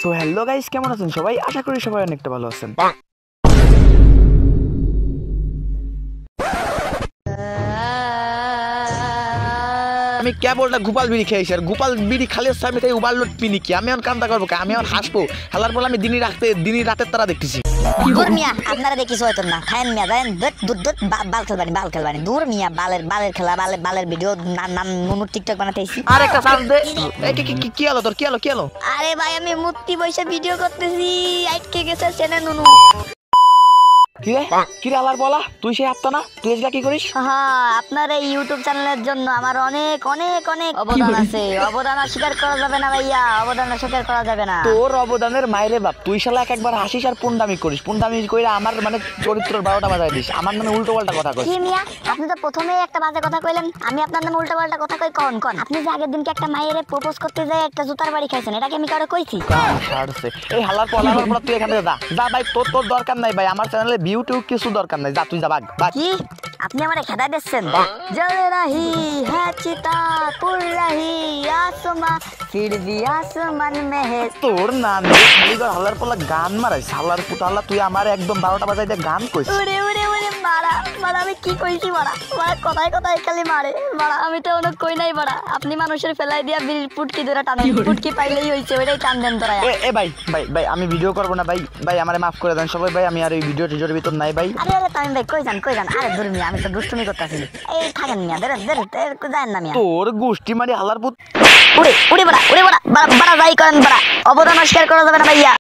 So hello guys, কেমন আছেন সবাই? আশা করি সবাই অনেকটা ভালো আছেন। আমি কেবলটা গোপাল বিড়ি খেয়েছি, আর গোপাল বিড়ি খালি আমি তাই ওভারলোড পিনি কি আমি এখন কান্দা করবো, আমি এখন হাসবো। হালার বলে আমি দিনই রাতের তারা দেখতেছি। দূর মিয়া, আপনারা দেখিস হয়তো না খায়েন মিয়া, জানেন দুধ বাল খেলবানি দূর মিয়া, বালের খেলা, বালের ভিডিও নাম নুনুর টিকটক বানাতেছি। আর একটা চান্স দে। কি হলো তোর? কি হলো? আরে ভাই, আমি মূর্তি বসে ভিডিও করতেছি, আটকে গেছে চেনে নুনু। কিরে আলার বলা, তুই সে আপতা না? তুই এগুলা কি করিস? হ্যাঁ, আপনার এই ইউটিউব চ্যানেলের জন্য আমার অনেক অবদান আছে। অবদান অস্বীকার করা যাবে না ভাইয়া, অবদান অস্বীকার করা যাবে না। তোর অবদানের মাইরে বাপ, তুই শালা একবার হাসিস আর পুন্ডামি করিস, পুন্ডামি কইরা আমার মানে চরিত্রের 12টা বাজায় দিস, আমার নামে উল্টো পাল্টা কথা কইস। কি মিয়া, আপনি তো প্রথমেই একটা বাজে কথা কইলেন, আমি আপনার নামে উল্টো পাল্টা কথা কই কোন? আপনি যে আগের দিনকে একটা মায়েরে প্রপোজ করতে যায় একটা জুতার বাড়ি খাইছেন, এটা কি আমি কারো কইছি? ছাড়ছে এই হালার পলা তুই এখান থেকে যা ভাই, তোর দরকার নাই ভাই, আমার চ্যানেলে ভিউ টিউ কিছু দরকার নাই, যা তুই যা ভাগ। কি আপনি আমারে খেদাই দিচ্ছেন? জলে রাহি হ্যাঁ চিতা পুর রাহি আসমা ফির ভি আসমান মে হে। তোর নাম খালি তোর হালার পলা গান মারাইস, হালার পুতালা তুই আমার একদম 12টা বাজাই দিয়ে গান কইস। ওরে মারা আমি কি কইছি মারা কথায় খালি মারে মারা, আমি তো অনেক কই নাই মারা। আপনি মানুষের ফেলাই দিয়া বিড়ির পুটকি ধরে টানেন, পুটকি পাইলেই হইছে, ওইটাই টান দেন তোরা। এ ভাই আমি ভিডিও করব না ভাই আমারে মাফ করে দেন সবাই ভাই, আমি আর এই ভিডিও টিডিওর ভিতর নাই ভাই। আরে তামিম ভাই কই যান? আরে দূর মিয়া, আমি তো দুষ্টুমি করতেছি। এই থাকেন মিয়া, যান না মিয়া। তোর গোষ্ঠী মারি হালার পুত। উড়ে বড়া যাই করেন বড়া, অবদান অস্বীকার করা যাবে না ভাইয়া।